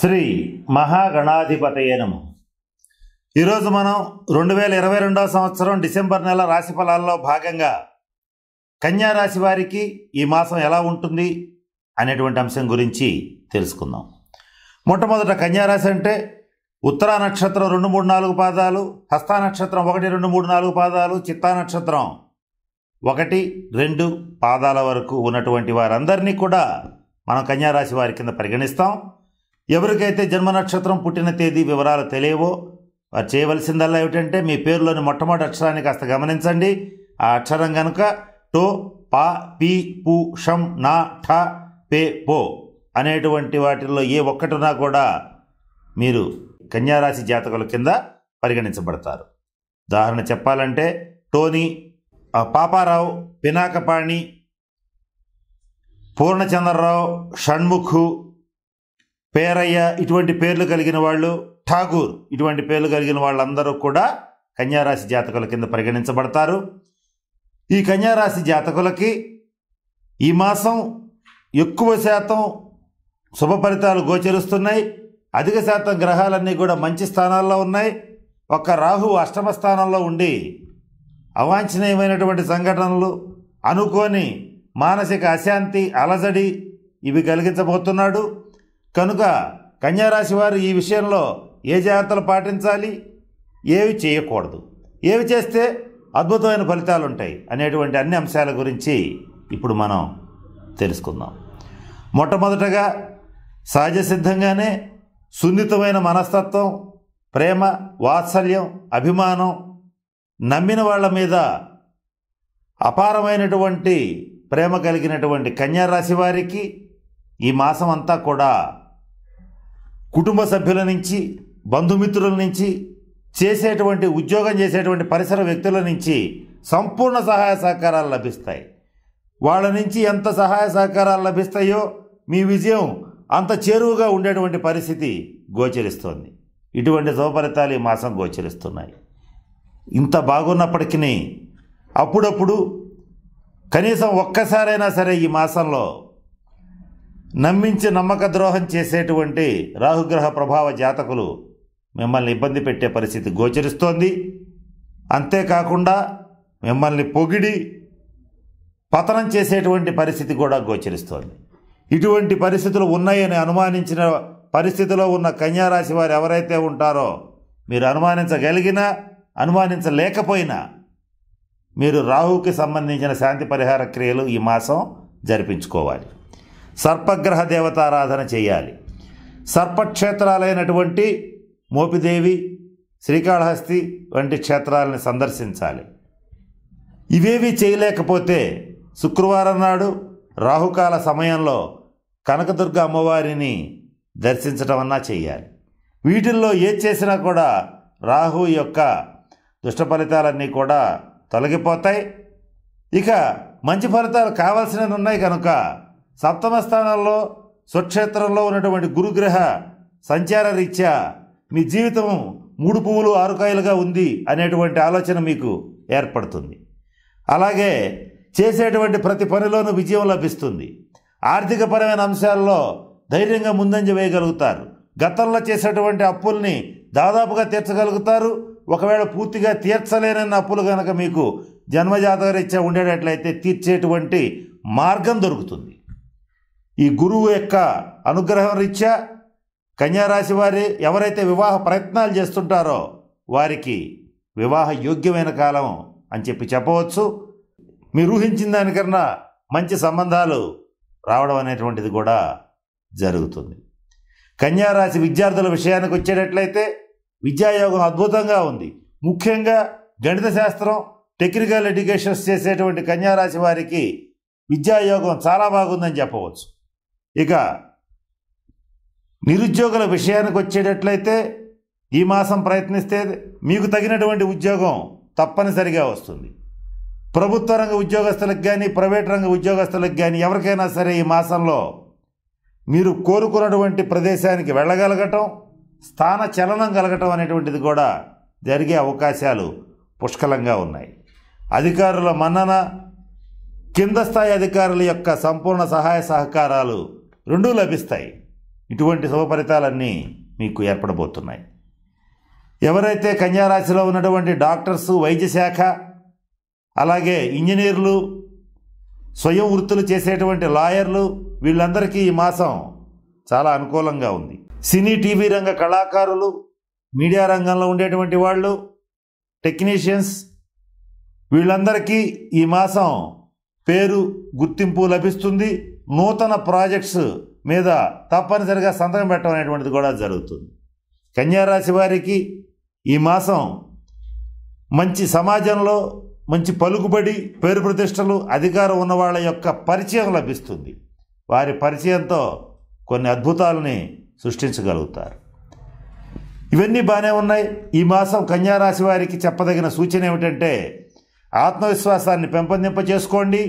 శ్రీ మహాగణాధిపతయే నమః. ఈరోజు మనం 2022 సంవత్సరం డిసెంబర్ నెల రాశి ఫలాల్లో భాగంగా కన్యా రాశి వారికి ఈ మాసం ఎలా ఉంటుంది అనేటువంటి అంశం గురించి తెలుసుకుందాం. మొట్టమొదట కన్యా రాశి అంటే ఉత్తరా నక్షత్రం 2, 3, 4 పాదాలు, హస్తా నక్షత్రం 1, 2, 3, 4 పాదాలు, చిత్తా నక్షత్రం 1, 2 పాదాల వరకు ఉన్నటువంటి వారందరినీ కూడా మనం కన్యా రాశి వారి కింద పరిగణిస్తాం. ఎవరికైతే జన్మ నక్షత్రం, పుట్టిన తేదీ వివరాలు తెలియవో వారు చేయవలసిందల్లా ఏమిటంటే మీ పేరులోని మొట్టమొదటి అక్షరాన్ని కాస్త గమనించండి. ఆ అక్షరం కనుక టో, పా, పీ, పు, షం, నా, ఠ, పే, పో అనేటువంటి వాటిల్లో ఏ ఒక్కటినా కూడా మీరు కన్యారాశి జాతకుల కింద పరిగణించబడతారు. ఉదాహరణ చెప్పాలంటే టోనీ, పాపారావు, పినాకపాణి, పూర్ణచంద్రరావు, షణ్ముఖు, పేరయ్య ఇటువంటి పేర్లు కలిగిన వాళ్ళు, ఠాగూర్ ఇటువంటి పేర్లు కలిగిన వాళ్ళందరూ కూడా కన్యారాశి జాతకుల కింద పరిగణించబడతారు. ఈ కన్యారాశి జాతకులకి ఈ మాసం ఎక్కువ శాతం శుభ ఫలితాలు గోచరిస్తున్నాయి. అధిక శాతం గ్రహాలన్నీ కూడా మంచి స్థానాల్లో ఉన్నాయి. ఒక్క రాహువు అష్టమ స్థానంలో ఉండి అవాంఛనీయమైనటువంటి సంఘటనలు, అనుకోని మానసిక అశాంతి, అలజడి ఇవి కలిగించబోతున్నాడు. కనుక కన్యారాశి వారు ఈ విషయంలో ఏ జాగ్రత్తలు పాటించాలి, ఏవి చేయకూడదు, ఏవి చేస్తే అద్భుతమైన ఫలితాలు ఉంటాయి అనేటువంటి అన్ని అంశాల గురించి ఇప్పుడు మనం తెలుసుకుందాం. మొట్టమొదటగా సహజ సిద్ధంగానే సున్నితమైన మనస్తత్వం, ప్రేమ, వాత్సల్యం, అభిమానం, నమ్మిన వాళ్ళ మీద అపారమైనటువంటి ప్రేమ కలిగినటువంటి కన్యారాశి వారికి ఈ మాసం అంతా కూడా కుటుంబ సభ్యుల నుంచి, బంధుమిత్రుల నుంచి, ఉద్యోగం చేసేటువంటి పరిసర వ్యక్తుల నుంచి సంపూర్ణ సహాయ సహకారాలు లభిస్తాయి. వాళ్ళ నుంచి ఎంత సహాయ సహకారాలు లభిస్తాయో మీ విజయం అంత చేరువుగా ఉండేటువంటి పరిస్థితి గోచరిస్తోంది. ఇటువంటి శుభఫలితాలు ఈ మాసం గోచరిస్తున్నాయి. ఇంత బాగున్నప్పటికీ అప్పుడప్పుడు కనీసం ఒక్కసారైనా సరే ఈ మాసంలో నమ్మించి నమ్మక ద్రోహం చేసేటువంటి రాహుగ్రహ ప్రభావ జాతకులు మిమ్మల్ని ఇబ్బంది పెట్టే పరిస్థితి గోచరిస్తోంది. అంతేకాకుండా మిమ్మల్ని పొగిడి పతనం చేసేటువంటి పరిస్థితి కూడా గోచరిస్తోంది. ఇటువంటి పరిస్థితులు ఉన్నాయని అనుమానించిన పరిస్థితిలో ఉన్న కన్యారాశి వారు ఎవరైతే ఉంటారో మీరు అనుమానించగలిగినా అనుమానించలేకపోయినా మీరు రాహుకి సంబంధించిన శాంతి పరిహార క్రియలు ఈ మాసం జరిపించుకోవాలి. సర్పగ్రహ దేవతారాధన చేయాలి. సర్పక్షేత్రాలైనటువంటి మోపిదేవి, శ్రీకాళహస్తి వంటి క్షేత్రాలను సందర్శించాలి. ఇవేవి చేయలేకపోతే శుక్రవారం నాడు రాహుకాల సమయంలో కనకదుర్గ అమ్మవారిని దర్శించడం అన్నా చేయాలి. వీటిల్లో ఏది చేసినా కూడా రాహు యొక్క దుష్ట ఫలితాలన్నీ కూడా తొలగిపోతాయి. ఇక మంచి ఫలితాలు కావాల్సినవి ఉన్నాయి కనుక సప్తమ స్థానంలో స్వక్షేత్రంలో ఉన్నటువంటి గురుగ్రహ సంచార రీత్యా మీ జీవితం 3 పువ్వులు 6 కాయలుగా ఉంది అనేటువంటి ఆలోచన మీకు ఏర్పడుతుంది. అలాగే చేసేటువంటి ప్రతి పనిలోనూ విజయం లభిస్తుంది. ఆర్థికపరమైన అంశాల్లో ధైర్యంగా ముందంజ వేయగలుగుతారు. గతంలో చేసేటువంటి అప్పుల్ని దాదాపుగా తీర్చగలుగుతారు. ఒకవేళ పూర్తిగా తీర్చలేనన్న అప్పులు కనుక మీకు జన్మజాతక రీత్యా ఉండేటట్లయితే తీర్చేటువంటి మార్గం దొరుకుతుంది. ఈ గురువు యొక్క అనుగ్రహం రీత్యా కన్యారాశి వారి ఎవరైతే వివాహ ప్రయత్నాలు చేస్తుంటారో వారికి వివాహ యోగ్యమైన కాలం అని చెప్పవచ్చు. మీరు ఊహించిన దానికన్నా మంచి సంబంధాలు రావడం అనేటువంటిది కూడా జరుగుతుంది. కన్యారాశి విద్యార్థుల విషయానికి వచ్చేటట్లయితే విద్యాయోగం అద్భుతంగా ఉంది. ముఖ్యంగా గణిత శాస్త్రం, టెక్నికల్ ఎడ్యుకేషన్స్ చేసేటువంటి కన్యారాశి వారికి విద్యాయోగం చాలా బాగుందని చెప్పవచ్చు. ఇక నిరుద్యోగుల విషయానికి వచ్చేటట్లయితే ఈ మాసం ప్రయత్నిస్తే మీకు తగినటువంటి ఉద్యోగం తప్పనిసరిగా వస్తుంది. ప్రభుత్వ రంగ ఉద్యోగస్తులకు కానీ, ప్రైవేట్ రంగ ఉద్యోగస్తులకు కానీ ఎవరికైనా సరే ఈ మాసంలో మీరు కోరుకున్నటువంటి ప్రదేశానికి వెళ్ళగలగటం, స్థాన చలనం కలగటం అనేటువంటిది కూడా జరిగే అవకాశాలు పుష్కలంగా ఉన్నాయి. అధికారుల మన్నన, కింద స్థాయి అధికారుల యొక్క సంపూర్ణ సహాయ సహకారాలు రెండూ లభిస్తాయి. ఇటువంటి శుభ ఫలితాలన్నీ మీకు ఏర్పడబోతున్నాయి. ఎవరైతే కన్యారాశిలో ఉన్నటువంటి డాక్టర్సు, వైద్య శాఖ, అలాగే ఇంజనీర్లు, స్వయం వృత్తులు చేసేటువంటి లాయర్లు, వీళ్ళందరికీ ఈ మాసం చాలా అనుకూలంగా ఉంది. సినీ టీవీ రంగ కళాకారులు, మీడియా రంగంలో ఉండేటువంటి వాళ్ళు, టెక్నీషియన్స్, వీళ్ళందరికీ ఈ మాసం పేరు, గుర్తింపు లభిస్తుంది. నూతన ప్రాజెక్ట్స్ మీద తప్పనిసరిగా సంతకం పెట్టడం అనేటువంటిది కూడా జరుగుతుంది. కన్యారాశి వారికి ఈ మాసం మంచి సమాజంలో మంచి పలుకుబడి, పేరు ప్రతిష్టలు, అధికారం ఉన్న వాళ్ళ యొక్క పరిచయం లభిస్తుంది. వారి పరిచయంతో కొన్ని అద్భుతాలని సృష్టించగలుగుతారు. ఇవన్నీ బాగానే ఉన్నాయి. ఈ మాసం కన్యారాశి వారికి చెప్పదగిన సూచన ఏమిటంటే ఆత్మవిశ్వాసాన్ని పెంపొందింప చేసుకోండి.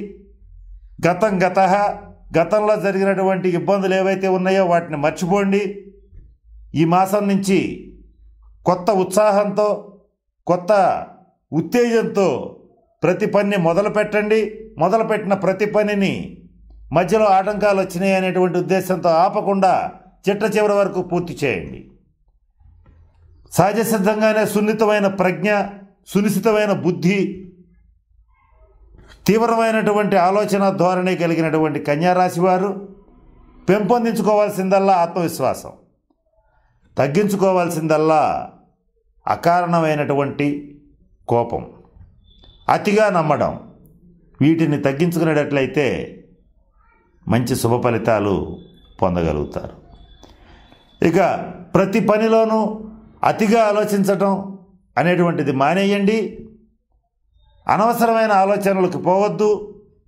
గతంలో జరిగినటువంటి ఇబ్బందులు ఏవైతే ఉన్నాయో వాటిని మర్చిపోండి. ఈ మాసం నుంచి కొత్త ఉత్సాహంతో, కొత్త ఉత్తేజంతో ప్రతి పనిని మొదలుపెట్టండి. మొదలుపెట్టిన ప్రతి పనిని మధ్యలో ఆటంకాలు వచ్చినాయి అనేటువంటి ఉద్దేశంతో ఆపకుండా చిట్ట చివరి వరకు పూర్తి చేయండి. సహజ సిద్ధంగానే సున్నితమైన ప్రజ్ఞ, సునిశ్చితమైన బుద్ధి, తీవ్రమైనటువంటి ఆలోచన ధోరణి కలిగినటువంటి కన్యారాశి వారు పెంపొందించుకోవాల్సిందల్లా ఆత్మవిశ్వాసం, తగ్గించుకోవాల్సిందల్లా అకారణమైనటువంటి కోపం, అతిగా నమ్మడం. వీటిని తగ్గించుకునేటట్లయితే మంచి శుభ ఫలితాలు పొందగలుగుతారు. ఇక ప్రతి పనిలోనూ అతిగా ఆలోచించటం అనేటువంటిది మానేయండి. అనవసరమైన ఆలోచనలకు పోవద్దు.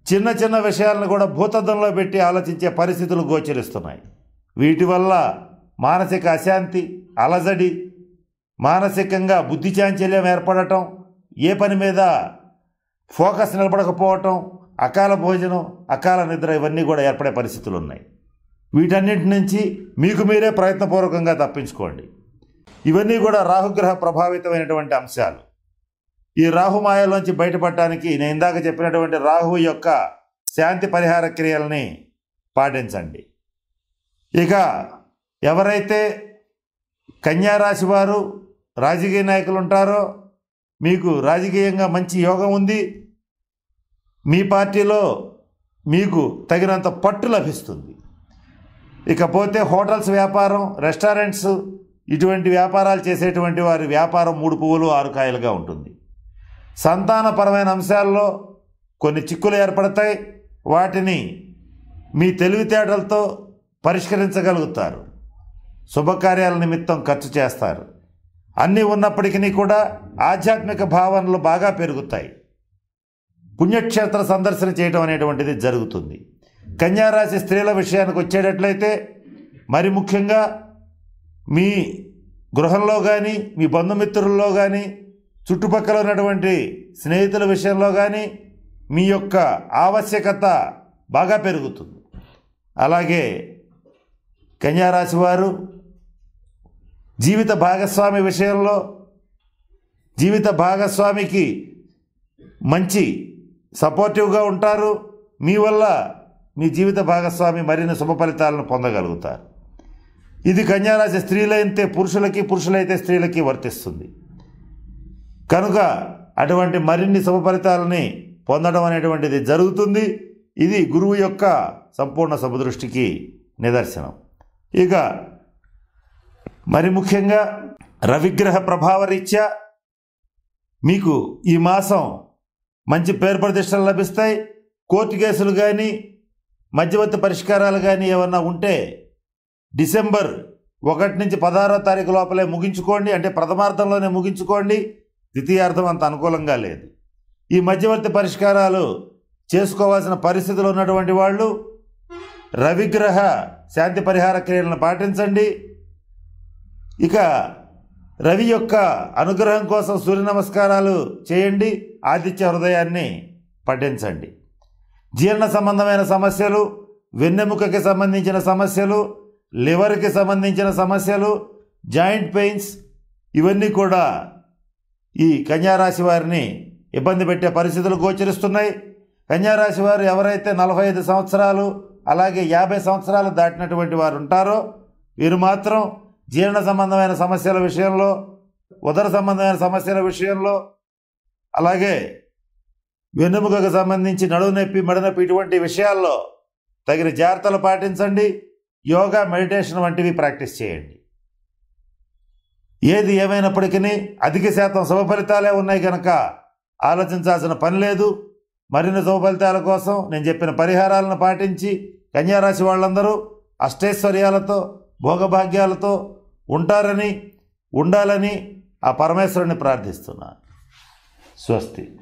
చిన్న చిన్న విషయాలను కూడా భూతద్దంలో పెట్టి ఆలోచించే పరిస్థితులు గోచరిస్తున్నాయి. వీటి వల్ల మానసిక అశాంతి, అలజడి, మానసికంగా బుద్ధి చాంచల్యం ఏర్పడటం, ఏ పని మీద ఫోకస్ నిలబడకపోవటం, అకాల భోజనం, అకాల నిద్ర, ఇవన్నీ కూడా ఏర్పడే పరిస్థితులు ఉన్నాయి. వీటన్నిటి నుంచి మీకు మీరే ప్రయత్నపూర్వకంగా తప్పించుకోండి. ఇవన్నీ కూడా రాహుగ్రహ ప్రభావితమైనటువంటి అంశాలు. ఈ రాహుమాయలోంచి బయటపడటానికి నేను ఇందాక చెప్పినటువంటి రాహు యొక్క శాంతి పరిహార క్రియల్ని పాటించండి. ఇక ఎవరైతే కన్యారాశి వారు రాజకీయ నాయకులు ఉంటారో మీకు రాజకీయంగా మంచి యోగం ఉంది. మీ పార్టీలో మీకు తగినంత పట్టు లభిస్తుంది. ఇకపోతే హోటల్స్ వ్యాపారం, రెస్టారెంట్స్, ఇటువంటి వ్యాపారాలు చేసేటువంటి వారి వ్యాపారం 3 పువ్వులు 6 కాయలుగా ఉంటుంది. సంతానపరమైన అంశాల్లో కొన్ని చిక్కులు ఏర్పడతాయి. వాటిని మీ తెలివితేటలతో పరిష్కరించగలుగుతారు. శుభకార్యాల నిమిత్తం ఖర్చు చేస్తారు. అన్నీ ఉన్నప్పటికీ కూడా ఆధ్యాత్మిక భావనలు బాగా పెరుగుతాయి. పుణ్యక్షేత్ర సందర్శన చేయడం అనేటువంటిది జరుగుతుంది. కన్యారాశి స్త్రీల విషయానికి వచ్చేటట్లయితే మరి ముఖ్యంగా మీ గృహంలో కానీ, మీ బంధుమిత్రుల్లో కానీ, చుట్టుపక్కల ఉన్నటువంటి స్నేహితుల విషయంలో కానీ మీ యొక్క ఆవశ్యకత బాగా పెరుగుతుంది. అలాగే కన్యారాశి వారు జీవిత భాగస్వామి విషయంలో జీవిత భాగస్వామికి మంచి సపోర్టివ్గా ఉంటారు. మీ వల్ల మీ జీవిత భాగస్వామి మరిన్ని శుభ ఫలితాలను పొందగలుగుతారు. ఇది కన్యారాశి స్త్రీలైతే పురుషులకి, పురుషులైతే స్త్రీలకి వర్తిస్తుంది. కనుక అటువంటి మరిన్ని శుభ ఫలితాలని పొందడం అనేటువంటిది జరుగుతుంది. ఇది గురువు యొక్క సంపూర్ణ సమదృష్టికి నిదర్శనం. ఇక మరి ముఖ్యంగా రవిగ్రహ ప్రభావరీత్యా మీకు ఈ మాసం మంచి పేరు ప్రతిష్టలు లభిస్తాయి. కోర్టు కేసులు కానీ, మధ్యవర్తి పరిష్కారాలు కానీ ఏమన్నా ఉంటే డిసెంబర్ 1 నుంచి 16వ తారీఖు లోపలే ముగించుకోండి. అంటే ప్రథమార్థంలోనే ముగించుకోండి. ద్వితీయార్థం అంత అనుకూలంగా లేదు. ఈ మధ్యవర్తి పరిష్కారాలు చేసుకోవాల్సిన పరిస్థితులు ఉన్నటువంటి వాళ్ళు రవిగ్రహ శాంతి పరిహార క్రియలను పాటించండి. ఇక రవి యొక్క అనుగ్రహం కోసం సూర్య నమస్కారాలు చేయండి. ఆదిత్య హృదయాన్ని పఠించండి. జీర్ణ సంబంధమైన సమస్యలు, వెన్నెముకకి సంబంధించిన సమస్యలు, లివర్కి సంబంధించిన సమస్యలు, జాయింట్ పెయిన్స్, ఇవన్నీ కూడా ఈ కన్యారాశి వారిని ఇబ్బంది పెట్టే పరిస్థితులు గోచరిస్తున్నాయి. కన్యారాశి వారు ఎవరైతే 45 సంవత్సరాలు అలాగే 50 సంవత్సరాలు దాటినటువంటి వారు ఉంటారో వీరు మాత్రం జీర్ణ సంబంధమైన సమస్యల విషయంలో, ఉదర సంబంధమైన సమస్యల విషయంలో, అలాగే వెన్నెముకకు సంబంధించి నడుము నొప్పి, మెడనొప్పి ఇటువంటి విషయాల్లో తగిన జాగ్రత్తలు పాటించండి. యోగా, మెడిటేషన్ వంటివి ప్రాక్టీస్ చేయండి. ఏది ఏమైనప్పటికీ అధిక శాతం శుభ ఫలితాలే ఉన్నాయి కనుక ఆలోచించాల్సిన పని లేదు. మరిన్ని శుభ ఫలితాల కోసం నేను చెప్పిన పరిహారాలను పాటించి కన్యారాశి వాళ్ళందరూ అష్టైశ్వర్యాలతో, భోగభాగ్యాలతో ఉండాలని ఆ పరమేశ్వరుని ప్రార్థిస్తున్నాను. స్వస్తి.